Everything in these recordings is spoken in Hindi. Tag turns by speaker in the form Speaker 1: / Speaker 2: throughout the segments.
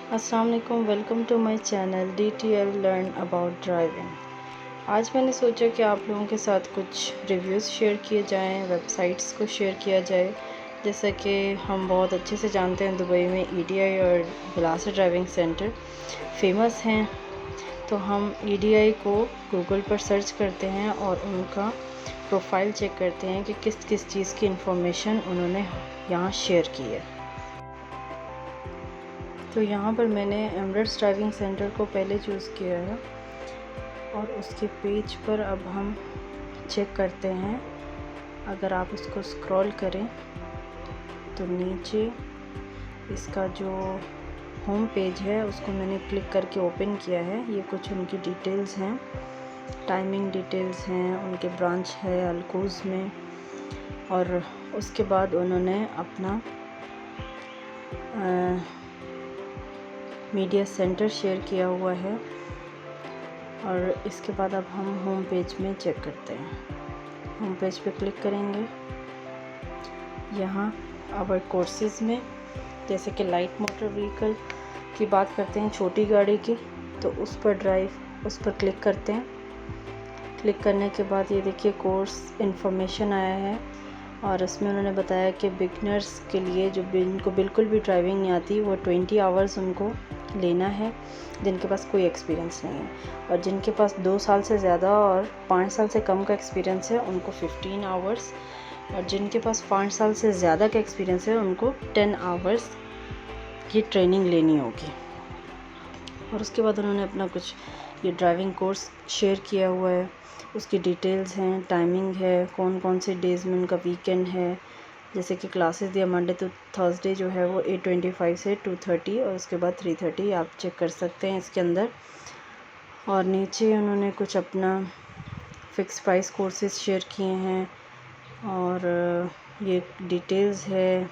Speaker 1: अस्सलाम वालेकुम, welcome to my channel DTL learn about driving. आज मैंने सोचा कि आप लोगों के साथ कुछ रिव्यूज़ शेयर किए जाएं, वेबसाइट्स को शेयर किया जाए। जैसा कि हम बहुत अच्छे से जानते हैं, दुबई में EDI और बिलासा ड्राइविंग सेंटर फेमस हैं। तो हम EDI को गूगल पर सर्च करते हैं और उनका प्रोफाइल चेक करते हैं कि किस किस चीज़ की इंफॉर्मेशन उन्होंने यहाँ शेयर की है। तो यहाँ पर मैंने एमरेट्स ड्राइविंग सेंटर को पहले चूज़ किया है और उसके पेज पर अब हम चेक करते हैं। अगर आप उसको स्क्रॉल करें तो नीचे इसका जो होम पेज है उसको मैंने क्लिक करके ओपन किया है। ये कुछ उनकी डिटेल्स हैं, टाइमिंग डिटेल्स हैं, उनके ब्रांच है अलकूज़ में, और उसके बाद उन्होंने अपना मीडिया सेंटर शेयर किया हुआ है। और इसके बाद अब हम होम पेज में चेक करते हैं। होम पेज पे क्लिक करेंगे। यहाँ आवर कोर्सेज़ में जैसे कि लाइट मोटर व्हीकल की बात करते हैं, छोटी गाड़ी की, तो उस पर क्लिक करते हैं। क्लिक करने के बाद ये देखिए कोर्स इन्फॉर्मेशन आया है और इसमें उन्होंने बताया कि बिगनर्स के लिए जो जिनको बिल्कुल भी ड्राइविंग नहीं आती वो 20 आवर्स उनको लेना है, जिनके पास कोई एक्सपीरियंस नहीं है, और जिनके पास 2 साल से ज़्यादा और 5 साल से कम का एक्सपीरियंस है उनको 15 आवर्स, और जिनके पास 5 साल से ज़्यादा का एक्सपीरियंस है उनको 10 आवर्स की ट्रेनिंग लेनी होगी। और उसके बाद उन्होंने अपना कुछ ये ड्राइविंग कोर्स शेयर किया हुआ है, उसकी डिटेल्स हैं, टाइमिंग है, कौन कौन से डेज़ में उनका वीकेंड है। जैसे कि क्लासेस दिया मंडे टू थर्सडे जो है वो 8:25 से 2:30 और उसके बाद 3:30, आप चेक कर सकते हैं इसके अंदर। और नीचे उन्होंने कुछ अपना फ़िक्स प्राइस कोर्सेज शेयर किए हैं और ये डिटेल्स है।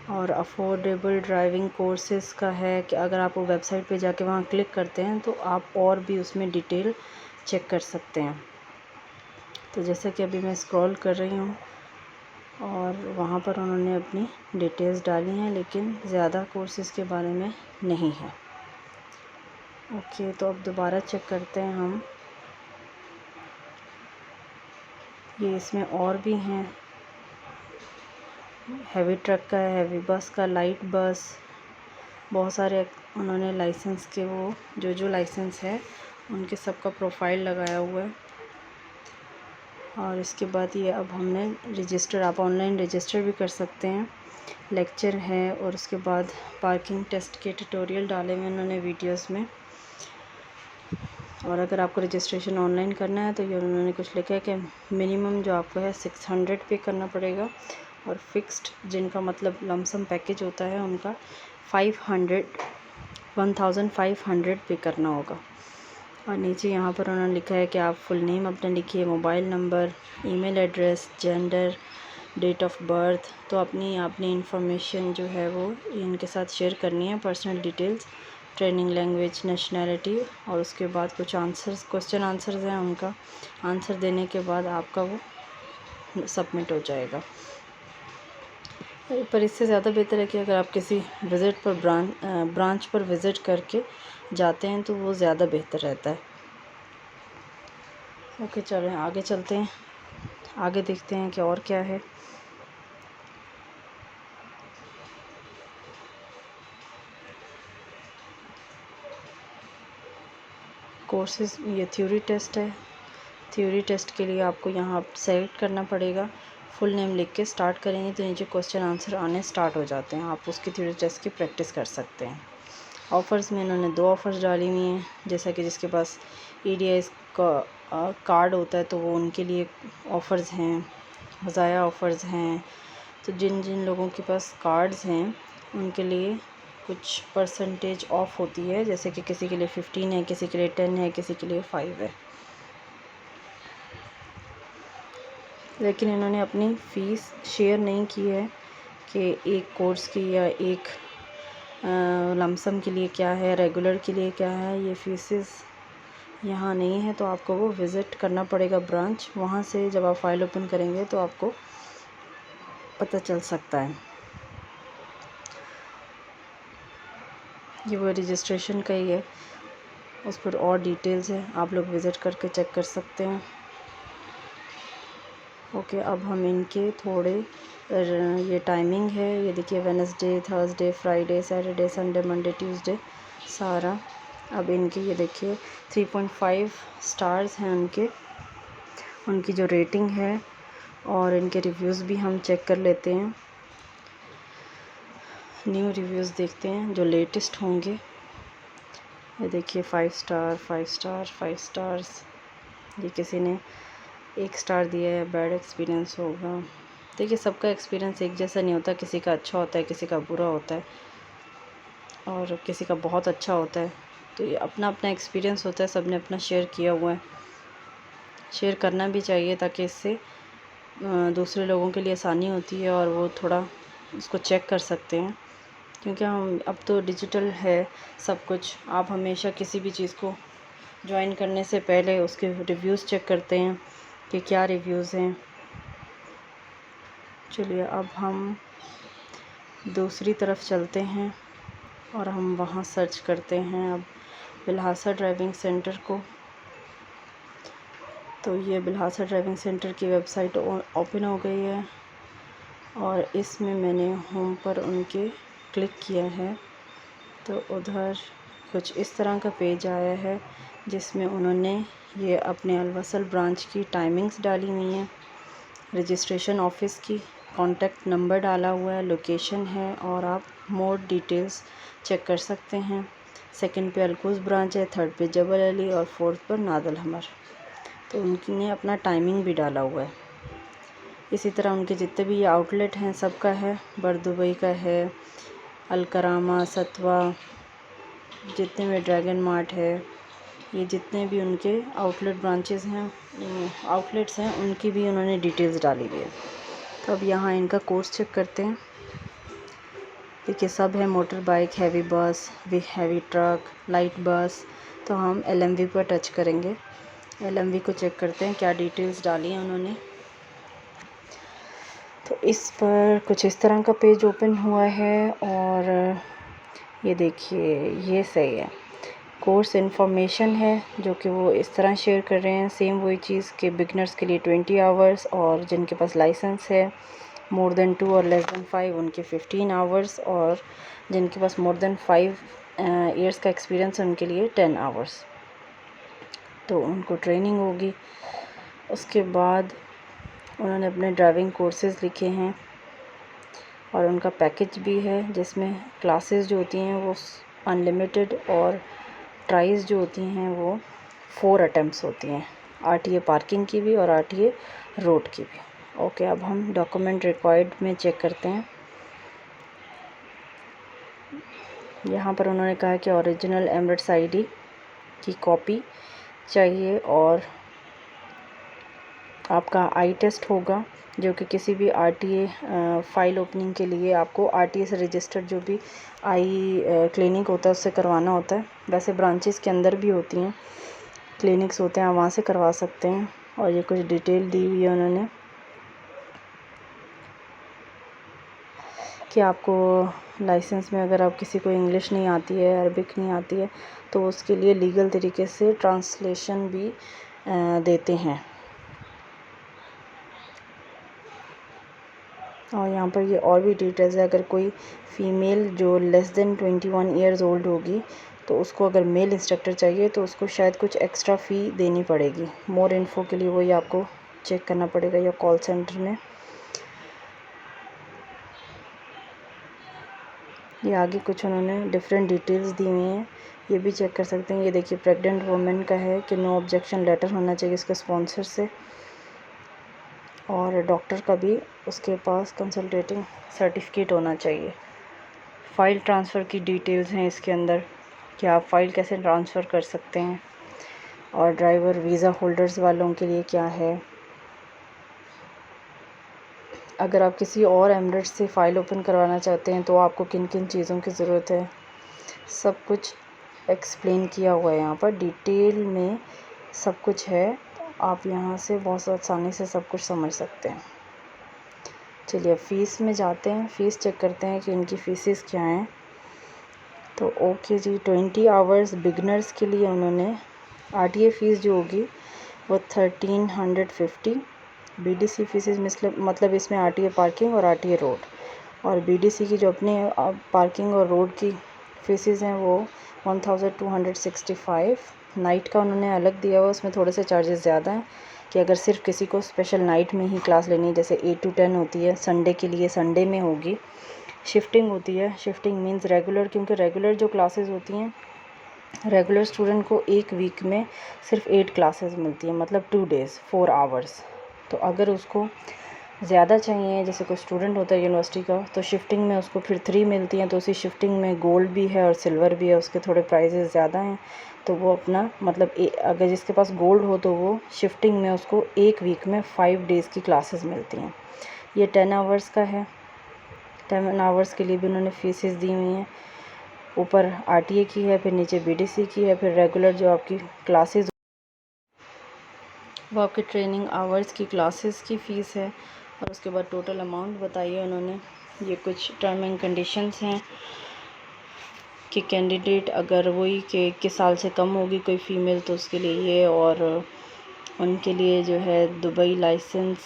Speaker 1: और अफोर्डेबल ड्राइविंग कोर्सेज़ का है कि अगर आप वो वेबसाइट पे जाके वहाँ क्लिक करते हैं तो आप और भी उसमें डिटेल चेक कर सकते हैं। तो जैसा कि अभी मैं स्क्रॉल कर रही हूँ और वहाँ पर उन्होंने अपनी डिटेल्स डाली हैं, लेकिन ज़्यादा कोर्सेज़ के बारे में नहीं है। ओके, तो अब दोबारा चेक करते हैं हम। ये इसमें और भी हैं, हैवी ट्रक का है, हैवी बस का, लाइट बस, बहुत सारे उन्होंने लाइसेंस के वो जो लाइसेंस है उनके सबका प्रोफाइल लगाया हुआ है। और इसके बाद ये अब हमने रजिस्टर, आप ऑनलाइन रजिस्टर भी कर सकते हैं, लेक्चर है, और उसके बाद पार्किंग टेस्ट के ट्यूटोरियल डाले हुए उन्होंने वीडियोस में। और अगर आपको रजिस्ट्रेशन ऑनलाइन करना है तो ये उन्होंने कुछ लिखा है कि मिनिमम जो आपको है 600 पे करना पड़ेगा, और फिक्स्ड जिनका मतलब लमसम पैकेज होता है उनका 1500 पे करना होगा। और नीचे यहाँ पर उन्होंने लिखा है कि आप फुल नेम अपना लिखिए, mobile number, email address, gender, date of birth. तो अपनी इंफॉर्मेशन जो है वो इनके साथ शेयर करनी है, personal details, training language, nationality, और उसके बाद कुछ आंसर्स, क्वेश्चन आंसर्स हैं, उनका आंसर देने के बाद आपका वो सबमिट हो जाएगा। पर इससे ज़्यादा बेहतर है कि अगर आप किसी विज़िट पर ब्रांच पर विज़िट करके जाते हैं तो वो ज़्यादा बेहतर रहता है। ओके, चलें आगे चलते हैं, आगे देखते हैं कि और क्या है। कोर्सेज़, ये थ्योरी टेस्ट है। थ्योरी टेस्ट के लिए आपको यहाँ सेलेक्ट करना पड़ेगा, फुल नेम लिख के स्टार्ट करेंगे तो नीचे क्वेश्चन आंसर आने स्टार्ट हो जाते हैं, आप उसकी थ्योरी टेस्ट की प्रैक्टिस कर सकते हैं। ऑफ़र्स में इन्होंने 2 ऑफ़र्स डाली हुई हैं, जैसा कि जिसके पास EDI का कार्ड होता है तो वो उनके लिए ऑफ़र्स हैं, ज़ाया ऑफ़र्स हैं। तो जिन जिन लोगों के पास कार्ड्स हैं उनके लिए कुछ परसेंटेज ऑफ होती है, जैसे कि किसी के लिए 15 है, किसी के लिए 10 है, किसी के लिए 5 है। लेकिन इन्होंने अपनी फ़ीस शेयर नहीं की है कि एक कोर्स की या एक लमसम के लिए क्या है, रेगुलर के लिए क्या है। ये फ़ीसेस यहाँ नहीं है, तो आपको वो विज़िट करना पड़ेगा ब्रांच। वहाँ से जब आप फ़ाइल ओपन करेंगे तो आपको पता चल सकता है। ये वो रजिस्ट्रेशन का ही है, उस पर और डिटेल्स है, आप लोग विज़िट करके चेक कर सकते हैं। ओके, अब हम इनके थोड़े ये टाइमिंग है, ये देखिए Wednesday, Thursday, Friday, Saturday, Sunday, Monday, Tuesday सारा। अब इनके ये देखिए 3.5 स्टार्स हैं उनकी जो रेटिंग है, और इनके रिव्यूज़ भी हम चेक कर लेते हैं। न्यू रिव्यूज़ देखते हैं जो लेटेस्ट होंगे। ये देखिए 5 स्टार, 5 स्टार, 5 स्टार्स। ये किसी ने 1 स्टार दिया है, बैड एक्सपीरियंस होगा। देखिए सबका एक्सपीरियंस एक जैसा नहीं होता, किसी का अच्छा होता है, किसी का बुरा होता है, और किसी का बहुत अच्छा होता है। तो ये अपना अपना एक्सपीरियंस होता है, सब ने अपना शेयर किया हुआ है। शेयर करना भी चाहिए ताकि इससे दूसरे लोगों के लिए आसानी होती है और वो थोड़ा उसको चेक कर सकते हैं, क्योंकि हम अब तो डिजिटल है सब कुछ। आप हमेशा किसी भी चीज़ को ज्वाइन करने से पहले उसके रिव्यूज़ चेक करते हैं कि क्या रिव्यूज़ हैं। चलिए अब हम दूसरी तरफ चलते हैं और हम वहाँ सर्च करते हैं अब बिल्हासा ड्राइविंग सेंटर को। तो ये बिल्हासा ड्राइविंग सेंटर की वेबसाइट ओपन हो गई है, और इसमें मैंने होम पर उनके क्लिक किया है, तो उधर कुछ इस तरह का पेज आया है जिसमें उन्होंने ये अपने अलवसल ब्रांच की टाइमिंग्स डाली हुई हैं, रजिस्ट्रेशन ऑफिस की कॉन्टैक्ट नंबर डाला हुआ है, लोकेशन है, और आप मोर डिटेल्स चेक कर सकते हैं। सेकंड पे अलकुज ब्रांच है, थर्ड पे जबल अली और फोर्थ पर नादल हमर। तो उनने अपना टाइमिंग भी डाला हुआ है। इसी तरह उनके जितने भी आउटलेट हैं सबका है, बरदुबई का है, अलकरामा, सतवा, जितने भी ड्रैगन मार्ट है, ये जितने भी उनके आउटलेट ब्रांचेस हैं, आउटलेट्स हैं, उनकी भी उन्होंने डिटेल्स डाली हुई है। तो अब यहाँ इनका कोर्स चेक करते हैं। देखिए सब है, मोटर बाइक, हैवी बस, हैवी ट्रक, लाइट बस। तो हम LMV पर टच करेंगे, LMV को चेक करते हैं क्या डिटेल्स डाली हैं उन्होंने। तो इस पर कुछ इस तरह का पेज ओपन हुआ है, और ये देखिए ये सही है, कोर्स इन्फॉर्मेशन है जो कि वो इस तरह शेयर कर रहे हैं। सेम वही चीज़ कि बिगनर्स के लिए 20 आवर्स, और जिनके पास लाइसेंस है मोर देन 2 और लेस देन 5 उनके 15 आवर्स, और जिनके पास मोर देन 5 ईयर्स का एक्सपीरियंस है उनके लिए 10 आवर्स। तो उनको ट्रेनिंग होगी। उसके बाद उन्होंने अपने ड्राइविंग कोर्सेज़ लिखे हैं, और उनका पैकेज भी है जिसमें क्लासेस जो होती हैं वो अनलिमिटेड, और ट्राइज जो होती हैं वो 4 अटेम्प्ट्स होती हैं, RTA पार्किंग की भी और RTA रोड की भी। ओके, अब हम डॉक्यूमेंट रिक्वायर्ड में चेक करते हैं। यहाँ पर उन्होंने कहा कि ओरिजिनल एमरेट्स ID की कॉपी चाहिए, और आपका आई टेस्ट होगा जो कि किसी भी RTA फ़ाइल ओपनिंग के लिए आपको RTA से रजिस्टर्ड जो भी आई क्लिनिक होता है उससे करवाना होता है। वैसे ब्रांचेस के अंदर भी होती हैं, क्लिनिक्स होते हैं, आप वहाँ से करवा सकते हैं। और ये कुछ डिटेल दी हुई है उन्होंने कि आपको लाइसेंस में अगर आप किसी को इंग्लिश नहीं आती है, अरबिक नहीं आती है, तो उसके लिए लीगल तरीके से ट्रांसलेशन भी देते हैं। और यहाँ पर ये और भी डिटेल्स है, अगर कोई फ़ीमेल जो लेस देन 21 ईयर्स ओल्ड होगी तो उसको अगर मेल इंस्ट्रक्टर चाहिए तो उसको शायद कुछ एक्स्ट्रा फ़ी देनी पड़ेगी। मोर इन्फो के लिए वही आपको चेक करना पड़ेगा या कॉल सेंटर में। ये आगे कुछ उन्होंने डिफरेंट डिटेल्स दी हुई हैं, ये भी चेक कर सकते हैं। ये देखिए प्रेग्नेंट वुमेन का है कि नो ऑब्जेक्शन लेटर होना चाहिए उसके स्पॉन्सर से, और डॉक्टर का भी उसके पास कंसल्टेटिंग सर्टिफिकेट होना चाहिए। फ़ाइल ट्रांसफ़र की डिटेल्स हैं इसके अंदर कि आप फ़ाइल कैसे ट्रांसफ़र कर सकते हैं, और ड्राइवर वीज़ा होल्डर्स वालों के लिए क्या है। अगर आप किसी और एमरेट्स से फ़ाइल ओपन करवाना चाहते हैं तो आपको किन किन चीज़ों की ज़रूरत है, सब कुछ एक्सप्लेन किया हुआ है यहाँ पर डिटेल में, सब कुछ है। आप यहाँ से बहुत आसानी से सब कुछ समझ सकते हैं। चलिए फ़ीस में जाते हैं, फ़ीस चेक करते हैं कि इनकी फ़ीसेस क्या हैं। तो ओके जी, 20 आवर्स बिगनर्स के लिए उन्होंने RTA फ़ीस जो होगी वो 1350। BDC फीसेस मतलब इसमें RTA पार्किंग और RTA रोड, और BDC की जो अपनी पार्किंग और रोड की फीसेस हैं वो 1265। नाइट का उन्होंने अलग दिया हुआ, उसमें थोड़े से चार्जेस ज़्यादा हैं कि अगर सिर्फ किसी को स्पेशल नाइट में ही क्लास लेनी है, जैसे 8 to 10 होती है संडे के लिए, संडे में होगी। शिफ्टिंग होती है, शिफ्टिंग मींस रेगुलर, क्योंकि रेगुलर जो क्लासेस होती हैं, रेगुलर स्टूडेंट को एक वीक में सिर्फ 8 क्लासेस मिलती हैं, मतलब 2 days 4 आवर्स। तो अगर उसको ज़्यादा चाहिए, जैसे कोई स्टूडेंट होता है यूनिवर्सिटी का, तो शिफ्टिंग में उसको फिर 3 मिलती हैं। तो उसी शिफ्टिंग में गोल्ड भी है और सिल्वर भी है, उसके थोड़े प्राइजेस ज़्यादा हैं। तो वो अपना मतलब अगर जिसके पास गोल्ड हो तो वो शिफ्टिंग में उसको एक वीक में 5 days की क्लासेस मिलती हैं। ये 10 आवर्स का है। 10 आवर्स के लिए भी उन्होंने फ़ीसेस दी हुई हैं। ऊपर RTA की है, फिर नीचे BDC की है, फिर रेगुलर जो आपकी क्लासेस वो आपके ट्रेनिंग आवर्स की क्लासेस की फ़ीस है, और उसके बाद टोटल अमाउंट बताइए उन्होंने। ये कुछ टर्म एंड कंडीशंस हैं कि कैंडिडेट अगर वही कि 21 साल से कम होगी कोई फ़ीमेल तो उसके लिए ये, और उनके लिए जो है Dubai licence,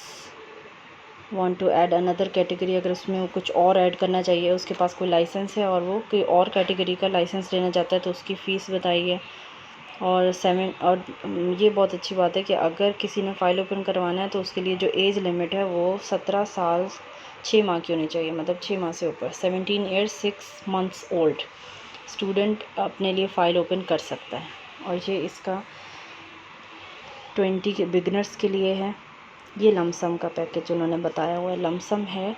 Speaker 1: want to add another category, अगर उसमें वो कुछ और ऐड करना चाहिए, उसके पास कोई लाइसेंस है और वो कोई और कैटेगरी का लाइसेंस लेना चाहता है तो उसकी फ़ीस बताइए। और ये बहुत अच्छी बात है कि अगर किसी ने फ़ाइल ओपन करवाना है तो उसके लिए जो एज लिमिट है वो 17 साल 6 माह की होनी चाहिए, मतलब 6 माह से ऊपर। 17 years 6 months ओल्ड स्टूडेंट अपने लिए फ़ाइल ओपन कर सकता है। और ये इसका 20 के बिगनर्स के लिए है। ये लमसम का पैकेज उन्होंने बताया हुआ है। लमसम है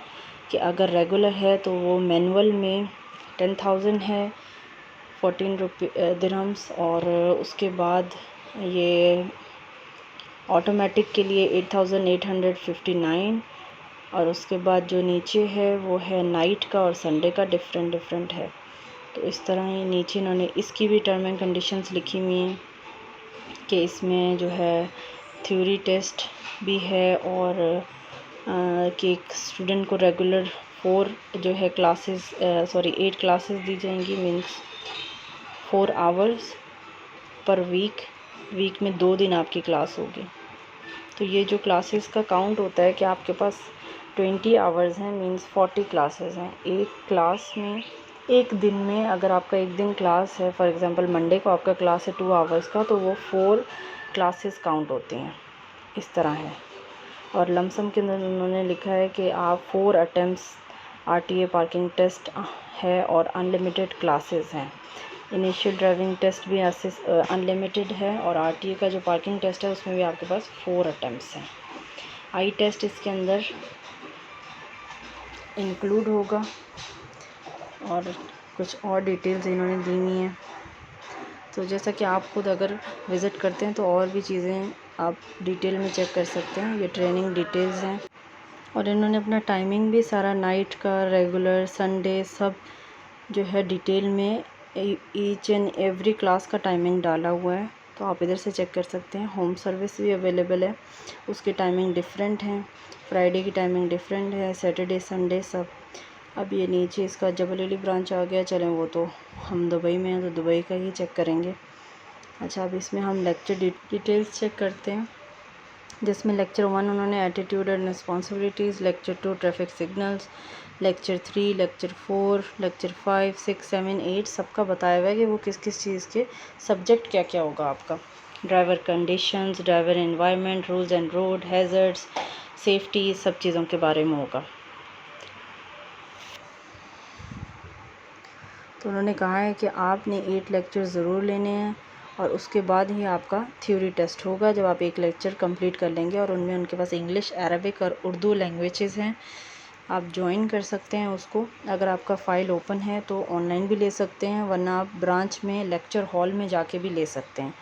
Speaker 1: कि अगर रेगुलर है तो वो मैनुअल में 10,000 है, 14 दिरहम्स, और उसके बाद ये ऑटोमेटिक के लिए 8,859, और उसके बाद जो नीचे है वो है नाइट का और संडे का, डिफरेंट है। तो इस तरह ये नीचे इन्होंने इसकी भी टर्म एंड कंडीशंस लिखी हुई हैं कि इसमें जो है थ्योरी टेस्ट भी है, और कि एक स्टूडेंट को रेगुलर 4 जो है क्लासेस 8 क्लासेस दी जाएंगी, मींस 4 आवर्स पर वीक में 2 दिन आपकी क्लास होगी। तो ये जो क्लासेस का काउंट होता है कि आपके पास 20 आवर्स हैं, मींस 40 क्लासेस हैं। एक क्लास में एक दिन में अगर आपका एक दिन क्लास है, फॉर एग्ज़ाम्पल मंडे को आपका क्लास है 2 आवर्स का, तो वो 4 क्लासेस काउंट होती हैं। इस तरह है। और लमसम के अंदर उन्होंने लिखा है कि आप 4 अटेम्प्ट्स RTA पार्किंग टेस्ट है और अनलिमिटेड क्लासेस हैं। इनिशियल ड्राइविंग टेस्ट भी अनलिमिटेड है, और RTA का जो पार्किंग टेस्ट है उसमें भी आपके पास 4 अटेम्प्ट्स हैं। आई टेस्ट इसके अंदर इंक्लूड होगा, और कुछ और डिटेल्स इन्होंने दी हुई हैं। तो जैसा कि आप खुद अगर विज़िट करते हैं तो और भी चीज़ें आप डिटेल में चेक कर सकते हैं। ये ट्रेनिंग डिटेल्स हैं, और इन्होंने अपना टाइमिंग भी सारा नाइट का, रेगुलर, संडे सब जो है डिटेल में ईच एंड एवरी क्लास का टाइमिंग डाला हुआ है। तो आप इधर से चेक कर सकते हैं। होम सर्विस भी अवेलेबल है, उसकी टाइमिंग डिफरेंट है, फ्राइडे की टाइमिंग डिफरेंट है, सैटरडे संडे सब। अब ये नीचे इसका जबल अली ब्रांच आ गया, चलें वो तो हम दुबई में हैं तो दुबई का ही चेक करेंगे। अच्छा, अब इसमें हम लेक्चर डिटेल्स चेक करते हैं, जिसमें लेक्चर 1 उन्होंने attitude and responsibilities, lecture 2 traffic signals, lecture 3, lecture 4, lecture 5, 6, 7, 8 सबका बताया हुआ है कि वो किस किस चीज़ के सब्जेक्ट क्या क्या होगा आपका। Driver conditions, driver environment, rules and road, hazards, safety, सब चीज़ों के बारे में होगा। तो उन्होंने कहा है कि आपने 8 लेक्चर ज़रूर लेने हैं, और उसके बाद ही आपका थ्योरी टेस्ट होगा जब आप एक लेक्चर कंप्लीट कर लेंगे। और उनमें उनके पास इंग्लिश, अरबिक और उर्दू लैंग्वेजेस हैं। आप ज्वाइन कर सकते हैं उसको। अगर आपका फ़ाइल ओपन है तो ऑनलाइन भी ले सकते हैं, वरना आप ब्रांच में लेक्चर हॉल में जाके भी ले सकते हैं।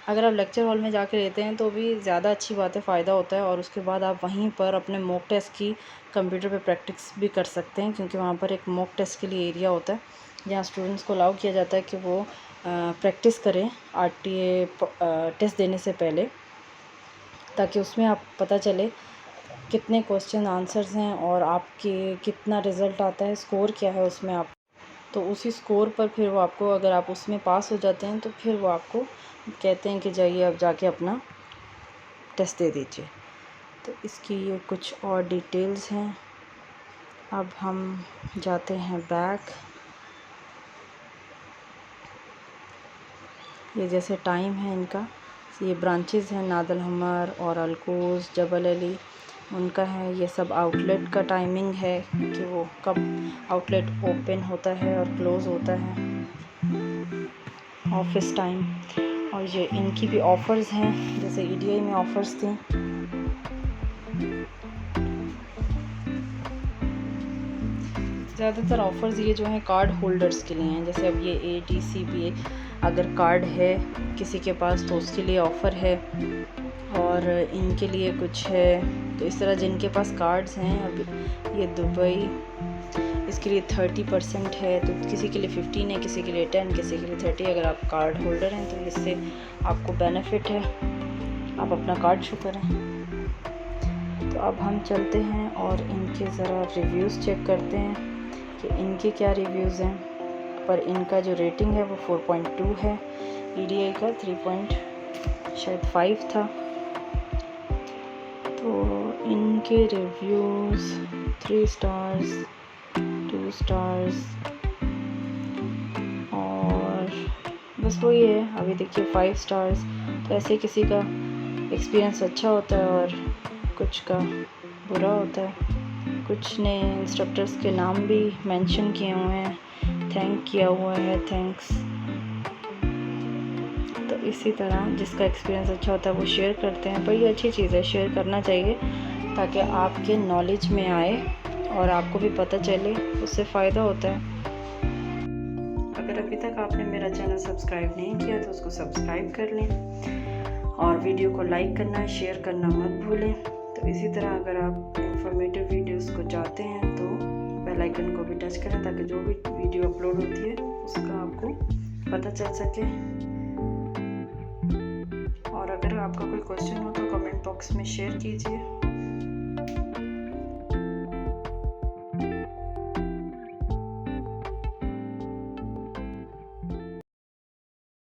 Speaker 1: अगर आप लेक्चर हॉल में जाके लेते हैं तो भी ज़्यादा अच्छी बात है, फ़ायदा होता है। और उसके बाद आप वहीं पर अपने मॉक टेस्ट की कंप्यूटर पे प्रैक्टिस भी कर सकते हैं, क्योंकि वहाँ पर एक मॉक टेस्ट के लिए एरिया होता है जहाँ स्टूडेंट्स को अलाउ किया जाता है कि वो प्रैक्टिस करें RTA टेस्ट देने से पहले, ताकि उसमें आप पता चले कितने क्वेश्चन आंसर्स हैं और आपके कितना रिज़ल्ट आता है, स्कोर क्या है उसमें आप तो उसी स्कोर पर फिर वो आपको, अगर आप उसमें पास हो जाते हैं तो फिर वो आपको कहते हैं कि जाइए अब जाके अपना टेस्ट दे दीजिए। तो इसकी ये कुछ और डिटेल्स हैं। अब हम जाते हैं बैक। ये जैसे टाइम है इनका, ये ब्रांचेस हैं नादल हमर और अलकोज, जबल अली, उनका है। ये सब आउटलेट का टाइमिंग है कि वो कब आउटलेट ओपन होता है और क्लोज़ होता है, ऑफिस टाइम। और ये इनकी भी ऑफ़र्स हैं, जैसे ईडीआई में ऑफ़र्स थी। ज़्यादातर ऑफ़र्स ये जो हैं कार्ड होल्डर्स के लिए हैं। जैसे अब ये ADCBA अगर कार्ड है किसी के पास तो उसके लिए ऑफ़र है, और इनके लिए कुछ है। तो इस तरह जिनके पास कार्ड्स हैं, अब ये दुबई, इसके लिए 30% है, तो किसी के लिए 15 है, किसी के लिए 10, किसी के लिए 30। अगर आप कार्ड होल्डर हैं तो इससे आपको बेनिफिट है, आप अपना कार्ड शो करें। तो अब हम चलते हैं और इनके ज़रा रिव्यूज़ चेक करते हैं कि इनके क्या रिव्यूज़ हैं। पर इनका जो रेटिंग है वो 4.2 है, ईडीआई का 3.5 था। तो इनके रिव्यूज़ 3 स्टार्स, 2 स्टार्स, और बस वही है। अभी देखिए 5 स्टार्स। तो ऐसे किसी का एक्सपीरियंस अच्छा होता है और कुछ का बुरा होता है। कुछ ने इंस्ट्रक्टर्स के नाम भी मेंशन किए हुए हैं, थैंक किया हुआ है, थैंक्स। तो इसी तरह जिसका एक्सपीरियंस अच्छा होता है वो शेयर करते हैं। पर ये अच्छी चीज़ है, शेयर करना चाहिए ताकि आपके नॉलेज में आए और आपको भी पता चले, उससे फ़ायदा होता है। अगर अभी तक आपने मेरा चैनल सब्सक्राइब नहीं किया तो उसको सब्सक्राइब कर लें, और वीडियो को लाइक करना, शेयर करना मत भूलें। तो इसी तरह अगर आप इंफॉर्मेटिव वीडियोस को चाहते हैं तो बेल आइकन को भी टच करें ताकि जो भी वीडियो अपलोड होती है उसका आपको पता चल सके। और अगर आपका कोई क्वेश्चन हो तो कमेंट बॉक्स में शेयर कीजिए।